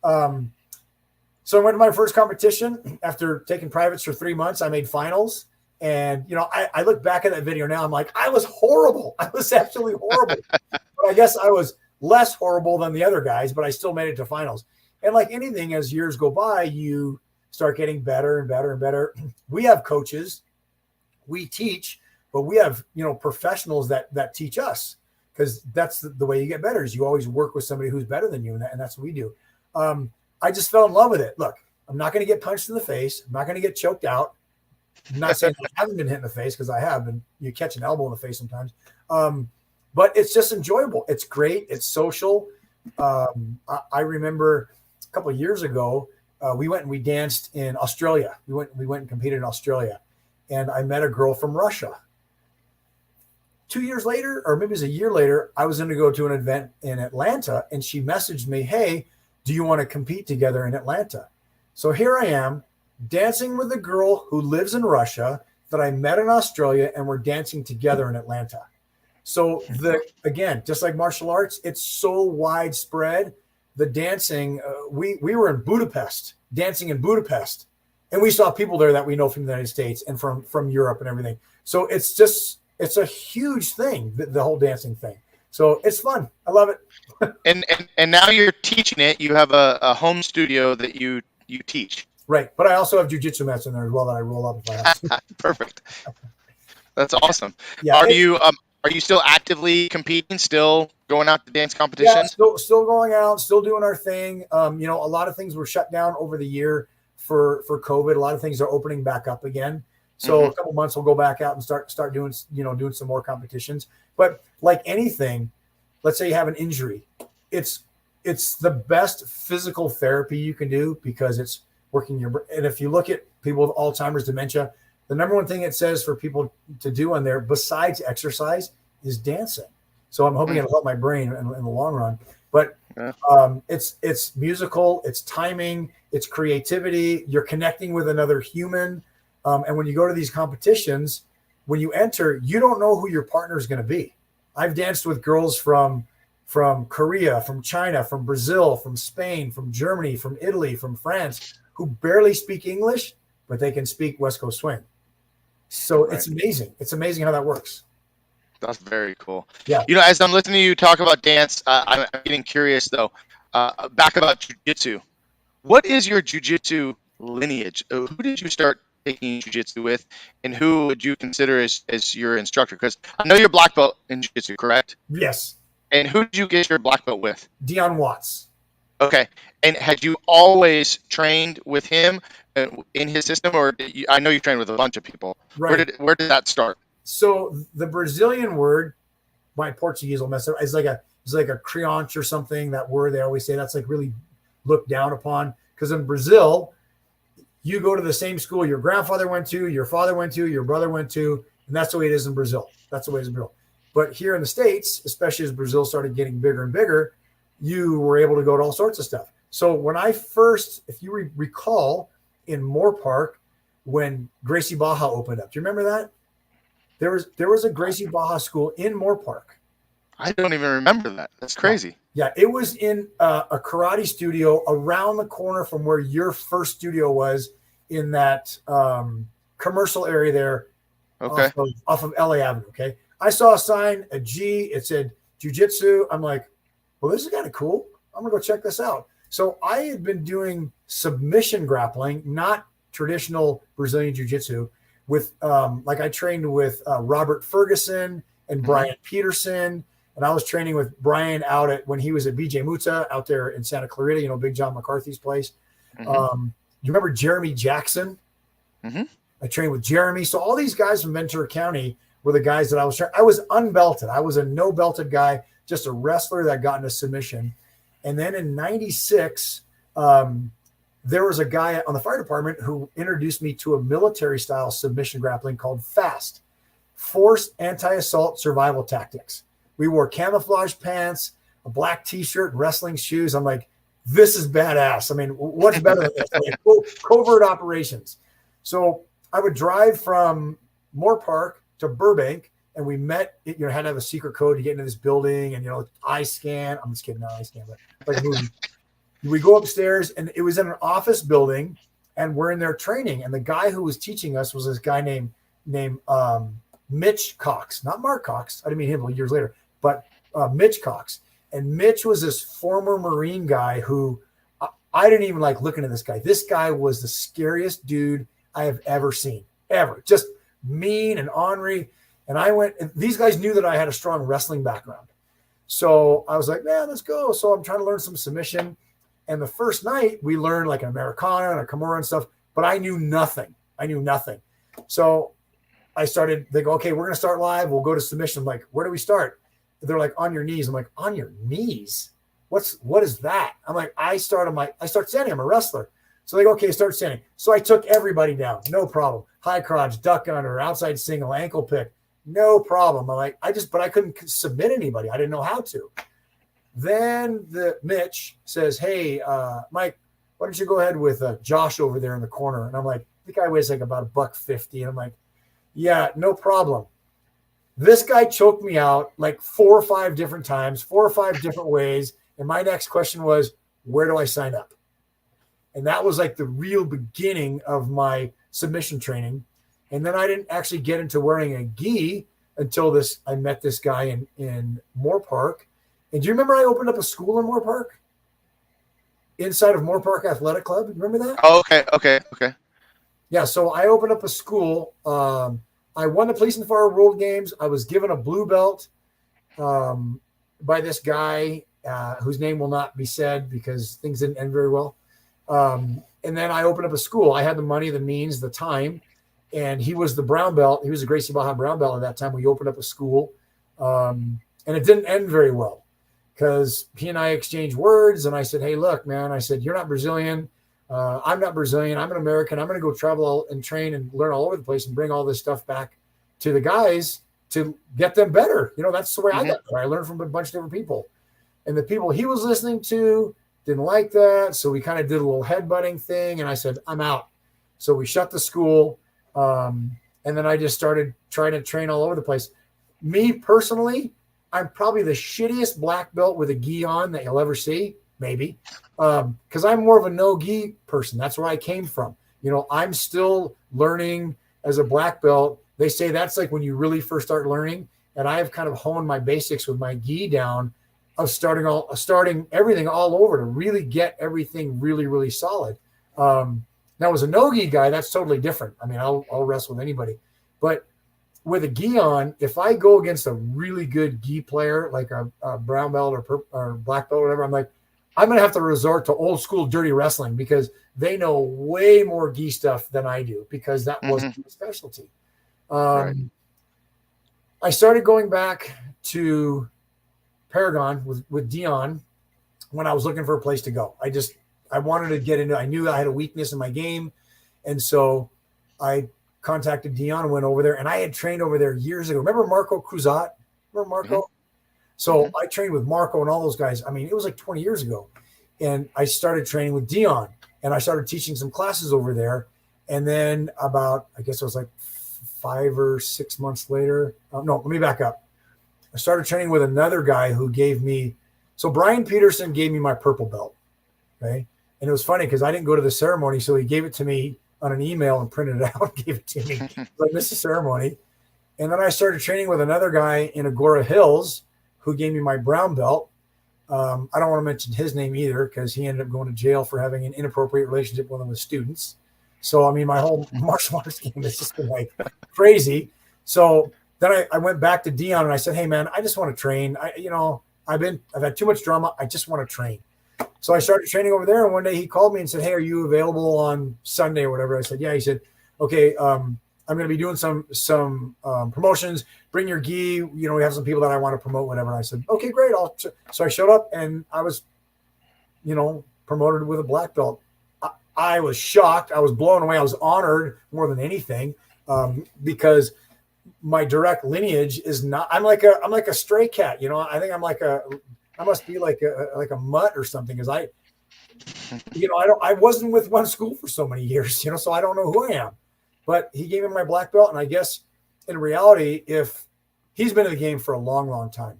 So I went to my first competition. After taking privates for 3 months, I made finals. And, I look back at that video now, I'm like, I was horrible. I was absolutely horrible. But I guess I was less horrible than the other guys, but I still made it to finals. And like anything, as years go by, you start getting better and better and better. We have coaches, we teach, but we have, professionals that teach us, because that's the way you get better, is you always work with somebody who's better than you. And that's what we do. I just fell in love with it. Look, I'm not going to get punched in the face. I'm not going to get choked out. I'm not saying I haven't been hit in the face, because I have, and you catch an elbow in the face sometimes. But it's just enjoyable. It's great. It's social. I remember a couple of years ago, we went and we danced in Australia. We went and competed in Australia, and I met a girl from Russia. 2 years later, or maybe it was a year later, I was going to go to an event in Atlanta, and she messaged me, hey, do you want to compete together in Atlanta? So here I am, dancing with a girl who lives in Russia that I met in Australia, and we're dancing together in Atlanta. So again, just like martial arts, it's so widespread. The dancing, we were in Budapest, dancing in Budapest, and we saw people there that we know from the United States and from Europe and everything. So it's a huge thing, the whole dancing thing. So it's fun. I love it. and now you're teaching it. You have a home studio that you teach. Right. But I also have jiu-jitsu mats in there as well that I roll up if I have to. Perfect. That's awesome. Yeah. Are you still actively competing, still going out to dance competitions? Yeah, still going out, still doing our thing. A lot of things were shut down over the year for COVID. A lot of things are opening back up again. So a couple months we'll go back out and start doing some more competitions. But like anything, let's say you have an injury, it's the best physical therapy you can do, because it's working and if you look at people with Alzheimer's, dementia, the number one thing it says for people to do on there, besides exercise, is dancing. So I'm hoping it'll help my brain in the long run. But it's musical, it's timing, it's creativity. You're connecting with another human. And when you go to these competitions, when you enter, you don't know who your partner is going to be. I've danced with girls from Korea, from China, from Brazil, from Spain, from Germany, from Italy, from France, who barely speak English, but they can speak West Coast Swing. So It's amazing. It's amazing how that works. That's very cool. Yeah. As I'm listening to you talk about dance, I'm getting curious though. Back about jiu-jitsu. What is your jiu-jitsu lineage? Who did you start taking jiu-jitsu with, and who would you consider as your instructor? Because I know you're black belt in jiu-jitsu, correct? Yes. And who did you get your black belt with? Dion Watts. Okay. And had you always trained with him in his system, or I know you trained with a bunch of people. Right. Where did that start? So the Brazilian word, my Portuguese will mess up, is like It's like a creonte or something, that word they always say. That's like really looked down upon. Because in Brazil, you go to the same school your grandfather went to, your father went to, your brother went to, and that's the way it is in Brazil. That's the way it is in Brazil. But here in the States, especially as Brazil started getting bigger and bigger, you were able to go to all sorts of stuff. So when I first, if you recall, in Moore Park, when Gracie Baja opened up, do you remember that? There was a Gracie Baja school in Moore Park. I don't even remember that. That's crazy. Yeah, it was in a karate studio around the corner from where your first studio was, in that commercial area there, Okay. off of LA Avenue. Okay, I saw a sign, a G. It said Jiu-Jitsu. I'm like, well, this is kind of cool. I'm gonna go check this out. So I had been doing submission grappling, not traditional Brazilian Jiu-Jitsu. With like I trained with Robert Ferguson and Brian Peterson. And I was training with Brian when he was at BJ Muta out there in Santa Clarita, Big John McCarthy's place. You remember Jeremy Jackson? I trained with Jeremy. So all these guys from Ventura County were the guys that I was training. I was unbelted. I was a no belted guy, just a wrestler that got into submission. And then in 96, there was a guy on the fire department who introduced me to a military style submission grappling called FAST, Force Anti-Assault Survival Tactics. We wore camouflage pants, a black t-shirt, and wrestling shoes. I'm like, this is badass. I mean, what's better than this? Like, covert operations. So I would drive from Moore Park to Burbank, and we met, had to have a secret code to get into this building, and, eye scan. I'm just kidding, not eye scan, but like a movie. We go upstairs, and it was in an office building, and we're in there training. And the guy who was teaching us was this guy named Mitch Cox, not Mark Cox. I didn't meet him until years later, but Mitch Cox. And Mitch was this former Marine guy who I didn't even like looking at this guy. This guy was the scariest dude I have ever seen, ever. Just mean and ornery. And these guys knew that I had a strong wrestling background. So I was like, man, let's go. So I'm trying to learn some submission. And the first night we learned like an Americana and a Kimura and stuff, but I knew nothing. So they go, okay, we're going to start live. We'll go to submission. I'm like, where do we start? They're like, on your knees. I'm like, on your knees? What is that? I'm like, I start standing. I'm a wrestler. So they go, okay, start standing. So I took everybody down. No problem. High crotch, duck under, outside single, ankle pick. No problem. I'm like, but I couldn't submit anybody. I didn't know how to. Then Mitch says, hey, Mike, why don't you go ahead with Josh over there in the corner? And I'm like, the guy weighs like about $150. And I'm like, yeah, no problem. This guy choked me out like 4 or 5 different times, 4 or 5 different ways. And my next question was, where do I sign up? And that was like the real beginning of my submission training. And then I didn't actually get into wearing a gi until I met this guy in Moore Park. And do you remember I opened up a school in Moore Park? Inside of Moore Park Athletic Club. Remember that? Oh, okay. Yeah, so I opened up a school. I won the Police and Fire World Games. I was given a blue belt by this guy whose name will not be said because things didn't end very well. And then I opened up a school. I had the money, the means, the time, and he was the brown belt. He was a Gracie Baja brown belt at that time. We opened up a school, and it didn't end very well because he and I exchanged words, and I said, hey, look, man, I said, you're not Brazilian. I'm not Brazilian. I'm an American. I'm going to go travel and train and learn all over the place and bring all this stuff back to the guys to get them better. That's the way I got there. I learned from a bunch of different people. And the people he was listening to didn't like that. So we kind of did a little headbutting thing. And I said, I'm out. So we shut the school. And then I just started trying to train all over the place. Me personally, I'm probably the shittiest black belt with a gi on that you'll ever see. Maybe. Because I'm more of a no-gi person. That's where I came from. I'm still learning as a black belt. They say that's like when you really first start learning. And I have kind of honed my basics with my gi down of starting everything all over to really get everything really, really solid. Now, as a no-gi guy, that's totally different. I mean, I'll wrestle with anybody. But with a gi on, if I go against a really good gi player, like a brown belt or black belt or whatever, I'm like, I'm going to have to resort to old school dirty wrestling because they know way more gi stuff than I do because that wasn't my specialty. Right. I started going back to Paragon with Dion when I was looking for a place to go. I wanted to get into. I knew I had a weakness in my game, and so I contacted Dion and went over there. And I had trained over there years ago. Remember Marco Cruzat? Remember Marco? Mm-hmm. So I trained with Marco and all those guys. I mean, it was like 20 years ago. And I started training with Dion, and I started teaching some classes over there. And then about, I guess it was like 5 or 6 months later. No, let me back up. I started training with another guy who gave me, so Brian Peterson gave me my purple belt. Okay. And it was funny because I didn't go to the ceremony. So he gave it to me on an email and printed it out and gave it to me. I missed the ceremony. And then I started training with another guy in Agora Hills who gave me my brown belt. I don't want to mention his name either because he ended up going to jail for having an inappropriate relationship with one of his students. So, I mean, my whole martial arts game has just been like crazy. So then I went back to Dion and I said, hey, man, I just want to train. I've had too much drama. I just want to train. So I started training over there. And one day he called me and said, hey, are you available on Sunday or whatever? I said, yeah. He said, okay, I'm going to be doing some promotions. Bring your gi. We have some people that I want to promote, whatever. And I said, okay, great. So I showed up and I was, promoted with a black belt. I was shocked. I was blown away. I was honored more than anything because my direct lineage is not. I'm like a stray cat. I think I must be like a mutt or something because I wasn't with one school for so many years. So I don't know who I am. But he gave me my black belt, and I guess in reality, if he's been in the game for a long, long time,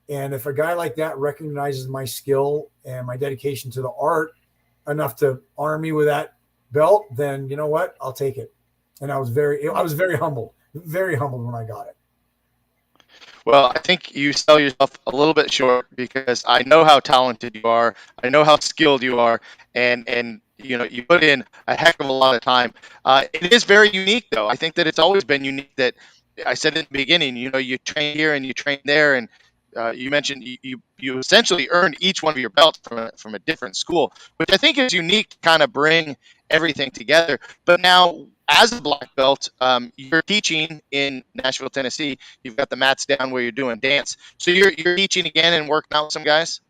and if a guy like that recognizes my skill and my dedication to the art enough to honor me with that belt, then you know what? I'll take it. And I was very humbled when I got it. Well, I think you sell yourself a little bit short because I know how talented you are. I know how skilled you are, and you put in a heck of a lot of time. It is very unique, though. I think that it's always been unique. That I said in the beginning, you train here and you train there, and you mentioned you essentially earned each one of your belts from a different school, which I think is unique to kind of bring everything together. But now, as a black belt, you're teaching in Nashville, Tennessee. You've got the mats down where you're doing dance. So you're teaching again and working out with some guys?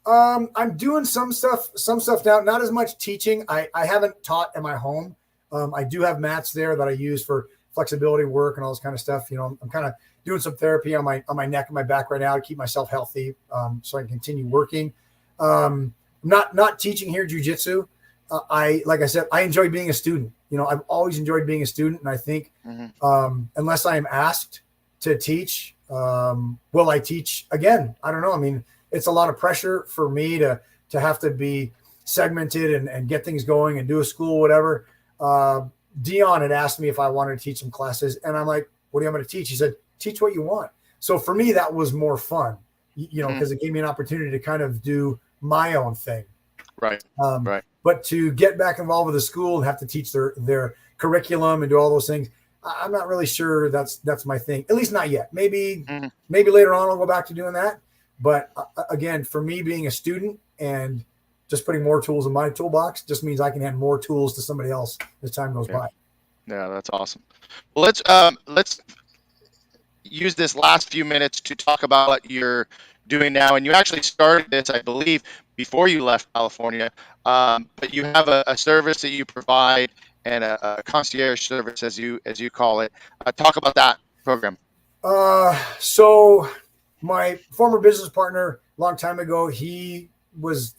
I'm doing some stuff now, not as much teaching. I haven't taught in my home. I do have mats there that I use for flexibility work and all this kind of stuff. I'm kind of doing some therapy on my neck and my back right now to keep myself healthy, so I can continue working. Not teaching here jiu-jitsu. Like I said, I enjoy being a student. I've always enjoyed being a student, and I think unless I am asked to teach, will I teach again? I don't know. I mean, it's a lot of pressure for me to have to be segmented and get things going and do a school, whatever. Dion had asked me if I wanted to teach some classes, and I'm like, what do you want me to teach? He said, teach what you want. So for me, that was more fun, because it gave me an opportunity to kind of do my own thing. Right. Right. But to get back involved with the school and have to teach their curriculum and do all those things, I'm not really sure that's my thing. At least not yet. Maybe later on I'll go back to doing that. But again, for me, being a student and just putting more tools in my toolbox just means I can hand more tools to somebody else as time goes by. Yeah, that's awesome. Well, let's use this last few minutes to talk about what you're doing now. And you actually started this, I believe, before you left California. But you have a service that you provide and a concierge service, as you call it. Talk about that program. So my former business partner, a long time ago, he was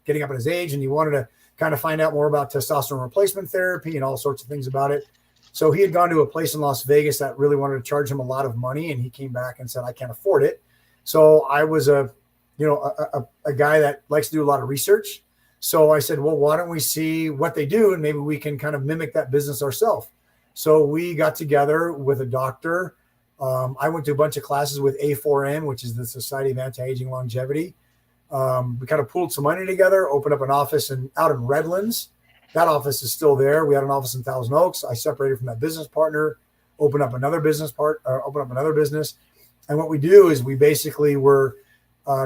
getting up in his age, and he wanted to kind of find out more about testosterone replacement therapy and all sorts of things about it. So he had gone to a place in Las Vegas that really wanted to charge him a lot of money, and he came back and said, I can't afford it. So I was a guy that likes to do a lot of research. So I said, well, why don't we see what they do, and maybe we can kind of mimic that business ourselves. So we got together with a doctor. I went to a bunch of classes with A4M, which is the Society of Anti-Aging Longevity. We kind of pooled some money together, opened up an office out in Redlands. That office is still there. We had an office in Thousand Oaks. I separated from that business partner, opened up another business. And what we do is we basically were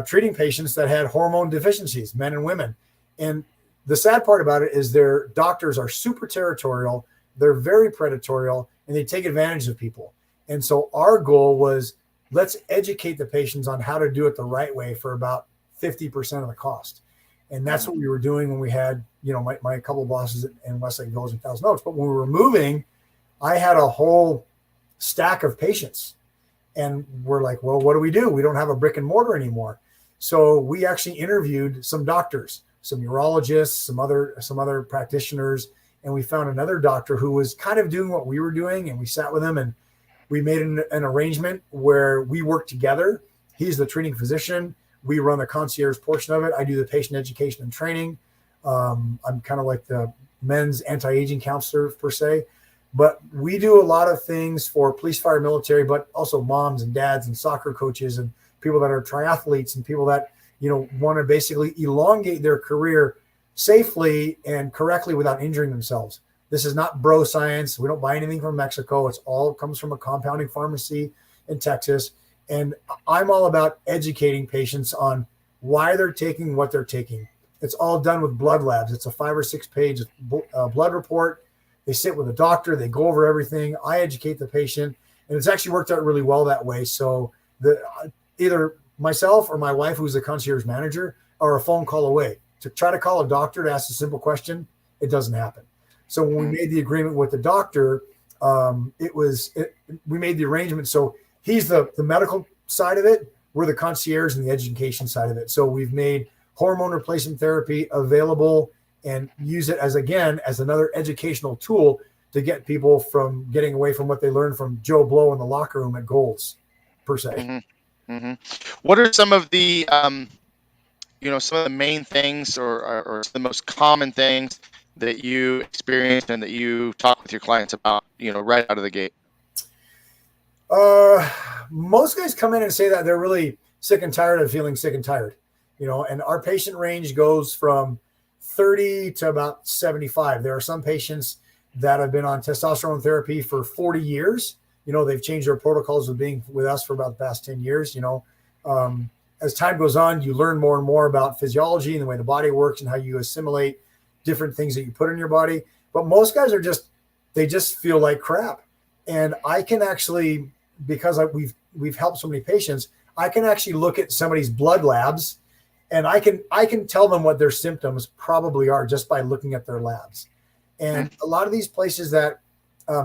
treating patients that had hormone deficiencies, men and women. And the sad part about it is their doctors are super territorial. They're very predatory, and they take advantage of people. And so our goal was let's educate the patients on how to do it the right way for about 50% of the cost. And that's what we were doing when we had, my couple of bosses in Westlake Village and Thousand Oaks. But when we were moving, I had a whole stack of patients. And we're like, well, what do? We don't have a brick and mortar anymore. So we actually interviewed some doctors, some urologists, some other practitioners. And we found another doctor who was kind of doing what we were doing. And we sat with him and we made an arrangement where we work together. He's the treating physician. We run the concierge portion of it. I do the patient education and training. I'm kind of like the men's anti-aging counselor per se. But we do a lot of things for police, fire, military, but also moms and dads and soccer coaches and people that are triathletes and people that, want to basically elongate their career safely and correctly without injuring themselves. This is not bro science. We don't buy anything from Mexico. It's all comes from a compounding pharmacy in Texas. And I'm all about educating patients on why they're taking what they're taking. It's all done with blood labs. It's a 5 or 6 page blood report. They sit with a doctor. They go over everything. I educate the patient. And it's actually worked out really well that way. So either myself or my wife, who's the concierge manager, are a phone call away. To try to call a doctor to ask a simple question, it doesn't happen. So when we made the agreement with the doctor, we made the arrangement. So he's the medical side of it. We're the concierge and the education side of it. So we've made hormone replacement therapy available and use it as another educational tool to get people from getting away from what they learned from Joe Blow in the locker room at Gold's, per se. Mm-hmm. Mm-hmm. What are some of the, some of the main things or the most common things that you experienced and that you talk with your clients about, right out of the gate? Most guys come in and say that they're really sick and tired of feeling sick and tired, and our patient range goes from 30 to about 75. There are some patients that have been on testosterone therapy for 40 years. They've changed their protocols of being with us for about the past 10 years. As time goes on, you learn more and more about physiology and the way the body works and how you assimilate different things that you put in your body. But most guys they just feel like crap. And I can actually, because we've helped so many patients, I can actually look at somebody's blood labs and I can tell them what their symptoms probably are just by looking at their labs. And a lot of these places that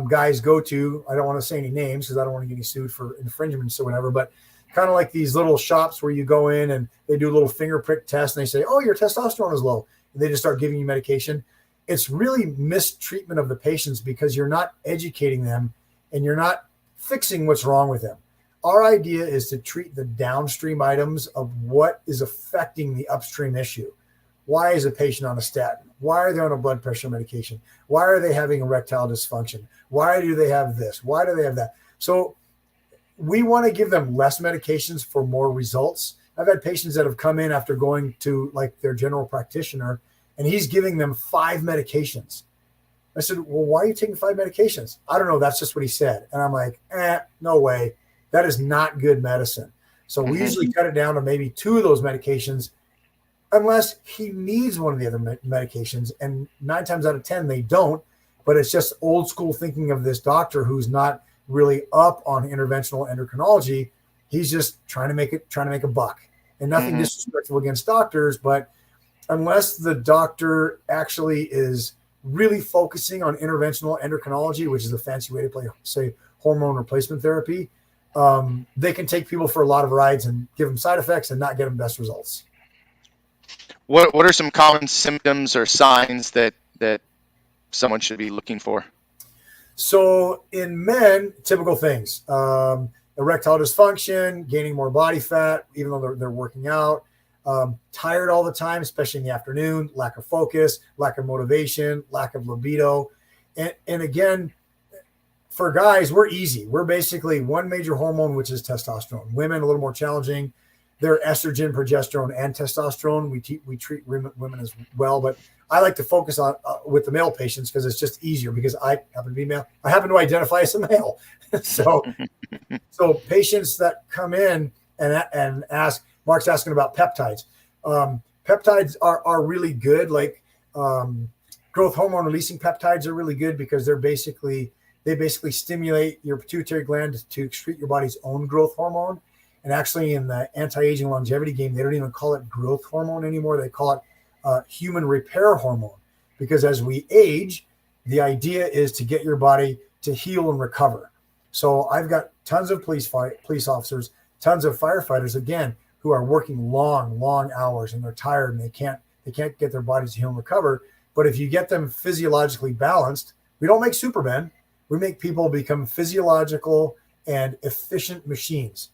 guys go to, I don't want to say any names because I don't want to get any sued for infringements or whatever, but kind of like these little shops where you go in and they do a little finger prick test and they say, oh, your testosterone is low. And they just start giving you medication. It's really mistreatment of the patients because you're not educating them and you're not fixing what's wrong with them. Our idea is to treat the downstream items of what is affecting the upstream issue. Why is a patient on a statin? Why are they on a blood pressure medication? Why are they having erectile dysfunction? Why do they have this? Why do they have that? So we want to give them less medications for more results. I've had patients that have come in after going to like their general practitioner and he's giving them 5 medications. I said, well, why are you taking 5 medications? I don't know. That's just what he said. And I'm like, no way. That is not good medicine. So we usually cut it down to maybe 2 of those medications unless he needs one of the other medications. And 9 times out of 10, they don't. But it's just old school thinking of this doctor who's not really up on interventional endocrinology. He's just trying to make a buck. And nothing disrespectful against doctors, but unless the doctor actually is really focusing on interventional endocrinology, which is a fancy way to say hormone replacement therapy, they can take people for a lot of rides and give them side effects and not get them best results. What are some common symptoms or signs that someone should be looking for? So in men, typical things, erectile dysfunction, gaining more body fat, even though they're working out, tired all the time, especially in the afternoon, lack of focus, lack of motivation, lack of libido. And again, for guys, we're easy. We're basically one major hormone, which is testosterone. Women, a little more challenging. They're estrogen, progesterone, and testosterone. We treat women as well, but I like to focus on with the male patients because it's just easier because I happen to be male. I happen to identify as a male. So patients that come in and ask, Mark's asking about peptides. Peptides are really good. Like growth hormone releasing peptides are really good because they're basically They basically stimulate your pituitary gland to excrete your body's own growth hormone. And actually, in the anti-aging longevity game, they don't even call it growth hormone anymore. They call it human repair hormone, because as we age, the idea is to get your body to heal and recover. So I've got tons of police officers, tons of firefighters, again, who are working long hours, and they're tired and they can't get their bodies to heal and recover. But if you get them physiologically balanced, we don't make Supermen. We make people become physiological and efficient machines.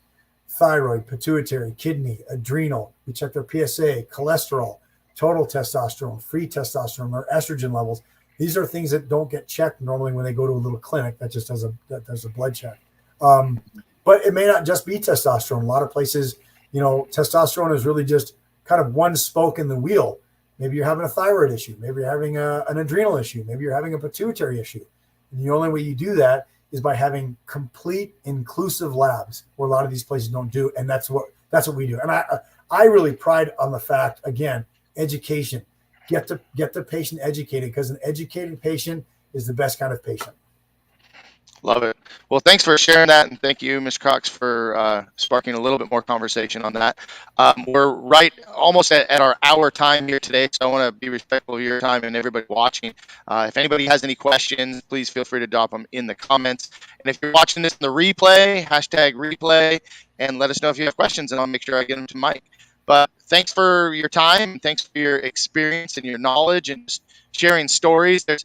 Thyroid, pituitary, kidney, adrenal. We check their PSA, cholesterol, total testosterone, free testosterone, or estrogen levels. These are things that don't get checked normally when they go to a little clinic that just does a blood check. But it may not just be testosterone. A lot of places, testosterone is really just kind of one spoke in the wheel. Maybe you're having a thyroid issue. Maybe you're having an adrenal issue. Maybe you're having a pituitary issue. And the only way you do that is by having complete inclusive labs, where a lot of these places don't do. And that's what we do. And I really pride on the fact, again, education. Get the patient educated, because an educated patient is the best kind of patient. Love it. Well, thanks for sharing that, and thank you, Mr. Cox, for sparking a little bit more conversation on that. We're right almost at our hour time here today, so I want to be respectful of your time and everybody watching. If anybody has any questions, please feel free to drop them in the comments. And if you're watching this in the replay, #replay, and let us know if you have questions, and I'll make sure I get them to Mike. But thanks for your time. Thanks for your experience and your knowledge, and just sharing stories. There's,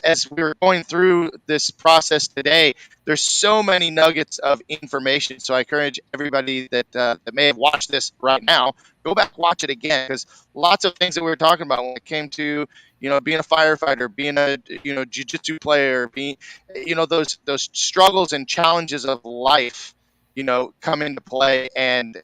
as we were going through this process today, there's so many nuggets of information. So I encourage everybody that may have watched this right now, go back, watch it again, because lots of things that we were talking about when it came to, being a firefighter, being a, jiu-jitsu player, being, those struggles and challenges of life, come into play and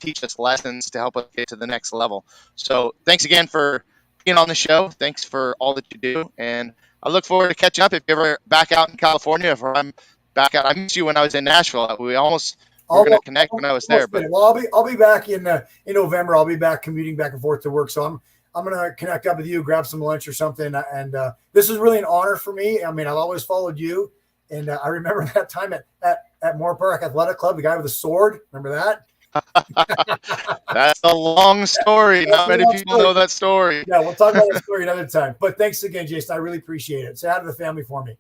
teach us lessons to help us get to the next level. So thanks again for being on the show. Thanks for all that you do. And I look forward to catching up if you're ever back out in California, if I'm back out. I missed you when I was in Nashville. We almost were going to connect when I was there. But well, I'll be back in November. I'll be back commuting back and forth to work. So I'm going to connect up with you, grab some lunch or something. And this is really an honor for me. I mean, I've always followed you. And I remember that time at Moore Park Athletic Club, the guy with the sword. Remember that? That's a long story. Not many people know that story. Yeah, we'll talk about that story another time. But thanks again, Jason. I really appreciate it. Say hi to the family for me.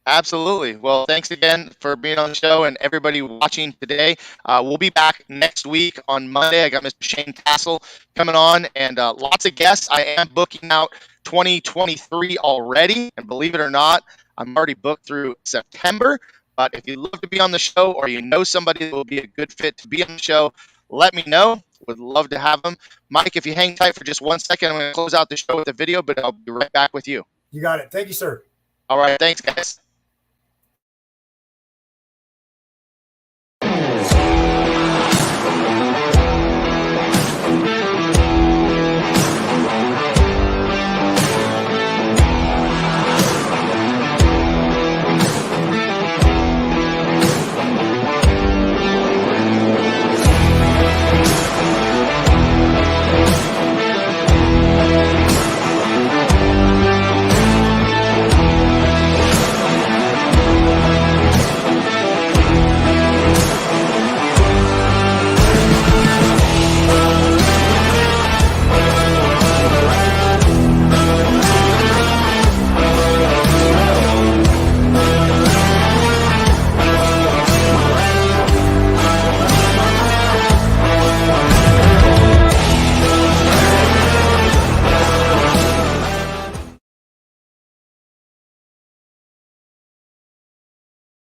Absolutely. Well, thanks again for being on the show, and everybody watching today. We'll be back next week on Monday. I got Mr. Shane Tassel coming on, and lots of guests. I am booking out 2023 already, and believe it or not, I'm already booked through September. But if you'd love to be on the show, or you know somebody that will be a good fit to be on the show, let me know. Would love to have them. Mike, if you hang tight for just 1 second, I'm going to close out the show with a video, but I'll be right back with you. You got it. Thank you, sir. All right. Thanks, guys.